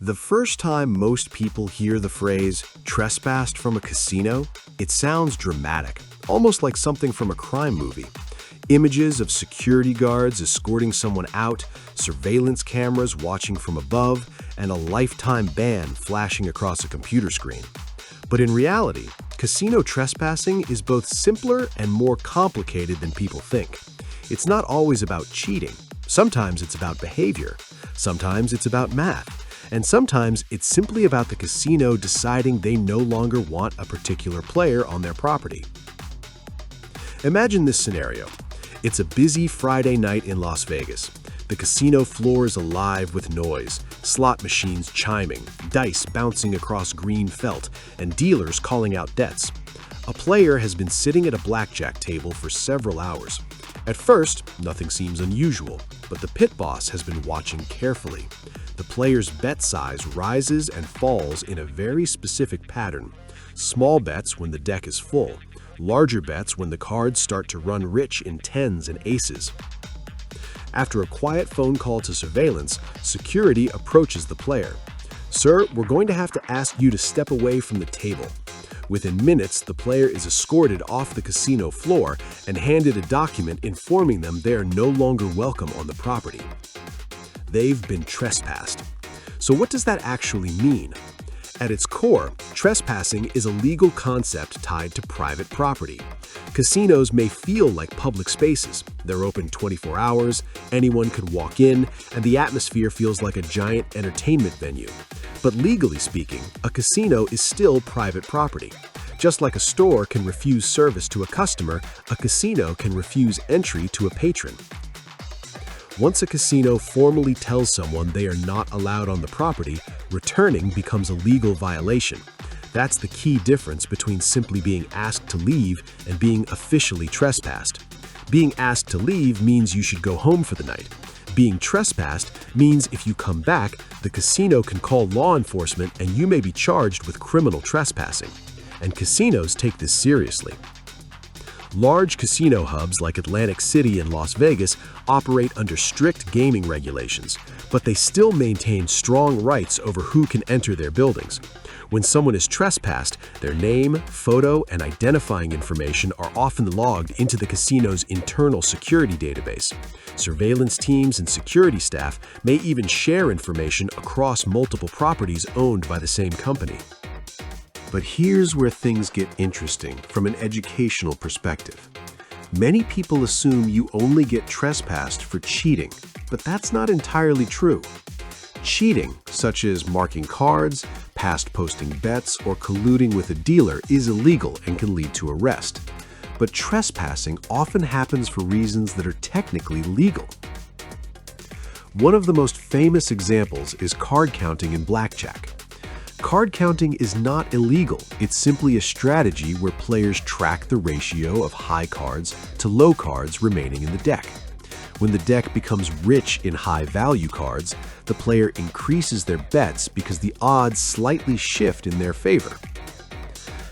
The first time most people hear the phrase "trespassed from a casino," it sounds dramatic, almost like something from a crime movie. Images of security guards escorting someone out, surveillance cameras watching from above, and a lifetime ban flashing across a computer screen. But in reality, casino trespassing is both simpler and more complicated than people think. It's not always about cheating. Sometimes it's about behavior. Sometimes it's about math. And sometimes it's simply about the casino deciding they no longer want a particular player on their property. Imagine this scenario. It's a busy Friday night in Las Vegas. The casino floor is alive with noise, slot machines chiming, dice bouncing across green felt, and dealers calling out debts. A player has been sitting at a blackjack table for several hours. At first, nothing seems unusual, but the pit boss has been watching carefully. The player's bet size rises and falls in a very specific pattern. Small bets when the deck is full, larger bets when the cards start to run rich in tens and aces. After a quiet phone call to surveillance, security approaches the player. "Sir, we're going to have to ask you to step away from the table." Within minutes, the player is escorted off the casino floor and handed a document informing them they are no longer welcome on the property. They've been trespassed. So what does that actually mean? At its core, trespassing is a legal concept tied to private property. Casinos may feel like public spaces. They're open 24 hours, anyone could walk in, and the atmosphere feels like a giant entertainment venue. But legally speaking, a casino is still private property. Just like a store can refuse service to a customer, a casino can refuse entry to a patron. Once a casino formally tells someone they are not allowed on the property, returning becomes a legal violation. That's the key difference between simply being asked to leave and being officially trespassed. Being asked to leave means you should go home for the night. Being trespassed means if you come back, the casino can call law enforcement and you may be charged with criminal trespassing. And casinos take this seriously. Large casino hubs like Atlantic City and Las Vegas operate under strict gaming regulations, but they still maintain strong rights over who can enter their buildings. When someone is trespassed, their name, photo, and identifying information are often logged into the casino's internal security database. Surveillance teams and security staff may even share information across multiple properties owned by the same company. But here's where things get interesting from an educational perspective. Many people assume you only get trespassed for cheating, but that's not entirely true. Cheating, such as marking cards, past posting bets, or colluding with a dealer, is illegal and can lead to arrest. But trespassing often happens for reasons that are technically legal. One of the most famous examples is card counting in blackjack. Card counting is not illegal. It's simply a strategy where players track the ratio of high cards to low cards remaining in the deck. When the deck becomes rich in high-value cards, the player increases their bets because the odds slightly shift in their favor.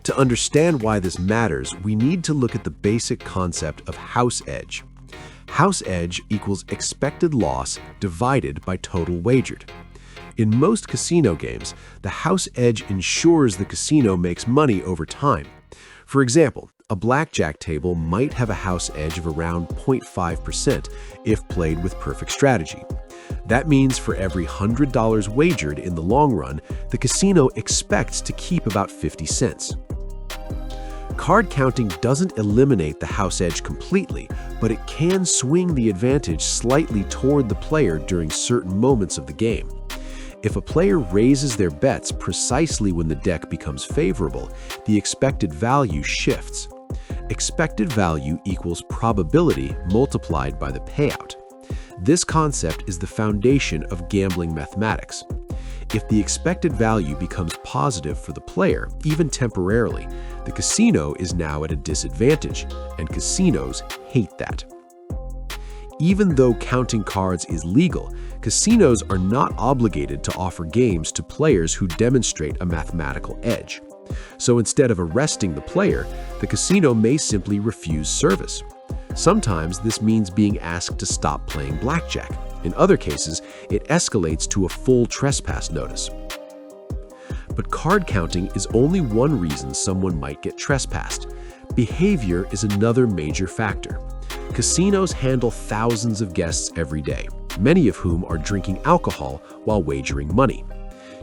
To understand why this matters, we need to look at the basic concept of house edge. House edge equals expected loss divided by total wagered. In most casino games, the house edge ensures the casino makes money over time. For example, a blackjack table might have a house edge of around 0.5% if played with perfect strategy. That means for every $100 wagered in the long run, the casino expects to keep about 50 cents. Card counting doesn't eliminate the house edge completely, but it can swing the advantage slightly toward the player during certain moments of the game. If a player raises their bets precisely when the deck becomes favorable, the expected value shifts. Expected value equals probability multiplied by the payout. This concept is the foundation of gambling mathematics. If the expected value becomes positive for the player, even temporarily, the casino is now at a disadvantage, and casinos hate that. Even though counting cards is legal, casinos are not obligated to offer games to players who demonstrate a mathematical edge. So instead of arresting the player, the casino may simply refuse service. Sometimes this means being asked to stop playing blackjack. In other cases, it escalates to a full trespass notice. But card counting is only one reason someone might get trespassed. Behavior is another major factor. Casinos handle thousands of guests every day, many of whom are drinking alcohol while wagering money.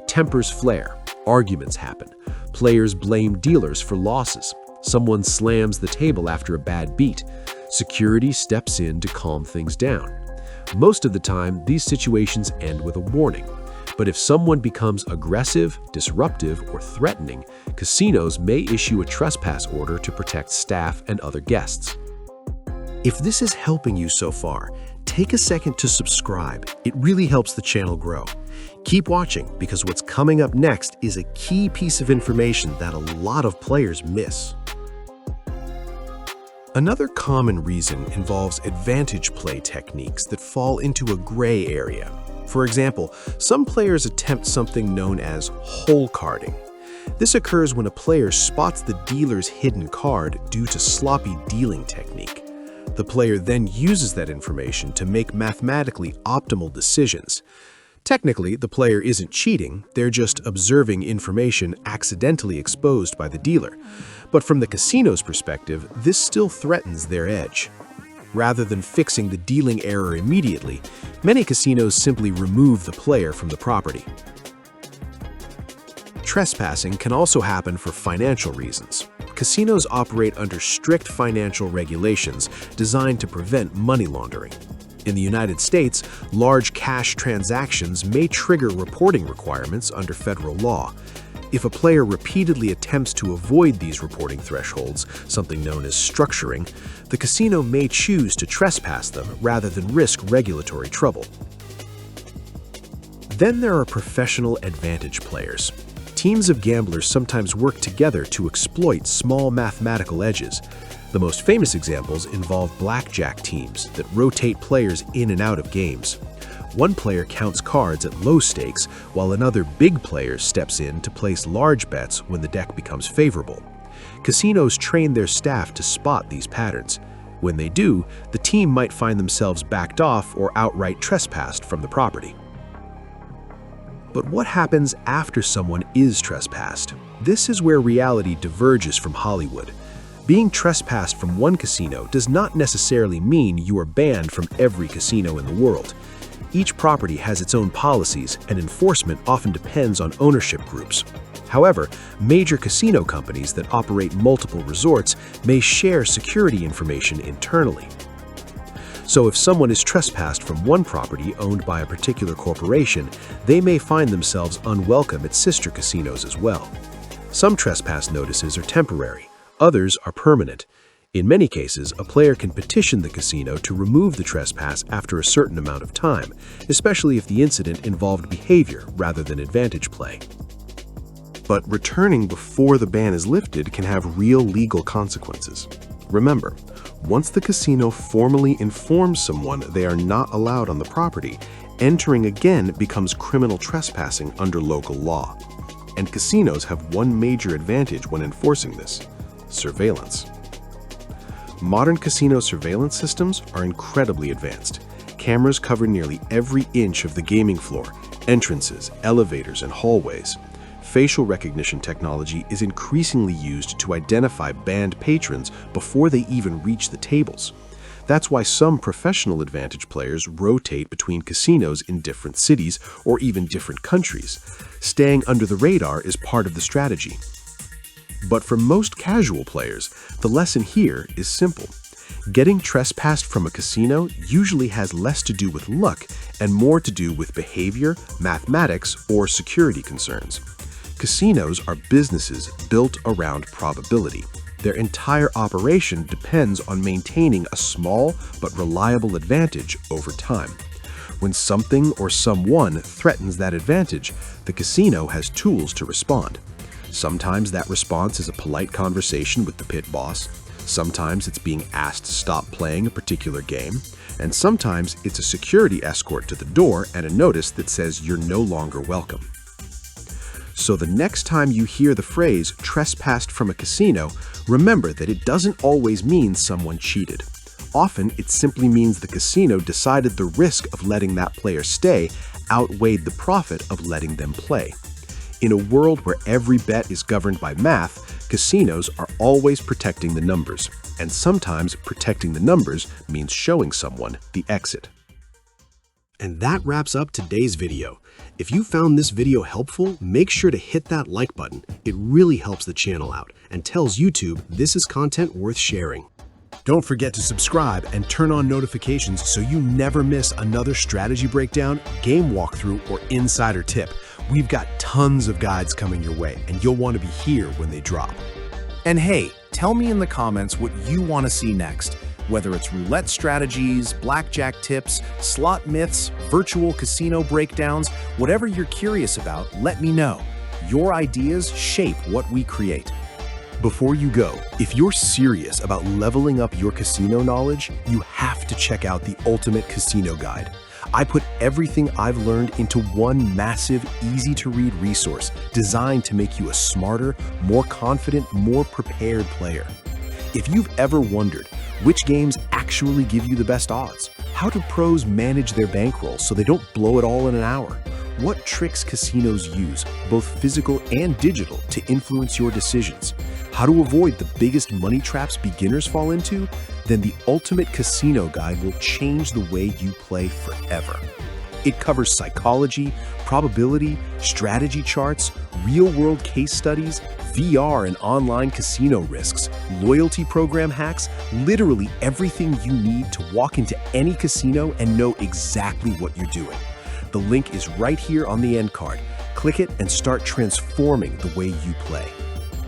Tempers flare, arguments happen, players blame dealers for losses, someone slams the table after a bad beat. Security steps in to calm things down. Most of the time, these situations end with a warning. But if someone becomes aggressive, disruptive, or threatening, casinos may issue a trespass order to protect staff and other guests. If this is helping you so far, take a second to subscribe. It really helps the channel grow. Keep watching, because what's coming up next is a key piece of information that a lot of players miss. Another common reason involves advantage play techniques that fall into a gray area. For example, some players attempt something known as hole carding. This occurs when a player spots the dealer's hidden card due to sloppy dealing technique. The player then uses that information to make mathematically optimal decisions. Technically, the player isn't cheating, they're just observing information accidentally exposed by the dealer. But from the casino's perspective, this still threatens their edge. Rather than fixing the dealing error immediately, many casinos simply remove the player from the property. Trespassing can also happen for financial reasons. Casinos operate under strict financial regulations designed to prevent money laundering. In the United States, large cash transactions may trigger reporting requirements under federal law. If a player repeatedly attempts to avoid these reporting thresholds, something known as structuring, the casino may choose to trespass them rather than risk regulatory trouble. Then there are professional advantage players. Teams of gamblers sometimes work together to exploit small mathematical edges. The most famous examples involve blackjack teams that rotate players in and out of games. One player counts cards at low stakes, while another big player steps in to place large bets when the deck becomes favorable. Casinos train their staff to spot these patterns. When they do, the team might find themselves backed off or outright trespassed from the property. But what happens after someone is trespassed? This is where reality diverges from Hollywood. Being trespassed from one casino does not necessarily mean you are banned from every casino in the world. Each property has its own policies, and enforcement often depends on ownership groups. However, major casino companies that operate multiple resorts may share security information internally. So if someone is trespassed from one property owned by a particular corporation, they may find themselves unwelcome at sister casinos as well. Some trespass notices are temporary, others are permanent. In many cases, a player can petition the casino to remove the trespass after a certain amount of time, especially if the incident involved behavior rather than advantage play. But returning before the ban is lifted can have real legal consequences. Remember, once the casino formally informs someone they are not allowed on the property, entering again becomes criminal trespassing under local law. And casinos have one major advantage when enforcing this: surveillance. Modern casino surveillance systems are incredibly advanced. Cameras cover nearly every inch of the gaming floor, entrances, elevators, and hallways. Facial recognition technology is increasingly used to identify banned patrons before they even reach the tables. That's why some professional advantage players rotate between casinos in different cities or even different countries. Staying under the radar is part of the strategy. But for most casual players, the lesson here is simple. Getting trespassed from a casino usually has less to do with luck and more to do with behavior, mathematics, or security concerns. Casinos are businesses built around probability. Their entire operation depends on maintaining a small but reliable advantage over time. When something or someone threatens that advantage, the casino has tools to respond. Sometimes that response is a polite conversation with the pit boss, sometimes it's being asked to stop playing a particular game, and sometimes it's a security escort to the door and a notice that says you're no longer welcome. So the next time you hear the phrase "trespassed from a casino," remember that it doesn't always mean someone cheated. Often, it simply means the casino decided the risk of letting that player stay outweighed the profit of letting them play. In a world where every bet is governed by math, casinos are always protecting the numbers. And sometimes protecting the numbers means showing someone the exit. And that wraps up today's video. If you found this video helpful, make sure to hit that like button. It really helps the channel out and tells YouTube this is content worth sharing. Don't forget to subscribe and turn on notifications so you never miss another strategy breakdown, game walkthrough, or insider tip. We've got tons of guides coming your way, and you'll want to be here when they drop. And hey, tell me in the comments what you want to see next. Whether it's roulette strategies, blackjack tips, slot myths, virtual casino breakdowns, whatever you're curious about, let me know. Your ideas shape what we create. Before you go, if you're serious about leveling up your casino knowledge, you have to check out the Ultimate Casino Guide. I put everything I've learned into one massive, easy-to-read resource designed to make you a smarter, more confident, more prepared player. If you've ever wondered which games actually give you the best odds, how do pros manage their bankroll so they don't blow it all in an hour, what tricks casinos use, both physical and digital, to influence your decisions, how to avoid the biggest money traps beginners fall into, then the Ultimate Casino Guide will change the way you play forever. It covers psychology, probability, strategy charts, real-world case studies, VR and online casino risks, loyalty program hacks, literally everything you need to walk into any casino and know exactly what you're doing. The link is right here on the end card. Click it and start transforming the way you play.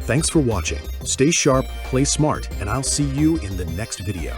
Thanks for watching. Stay sharp, play smart, and I'll see you in the next video.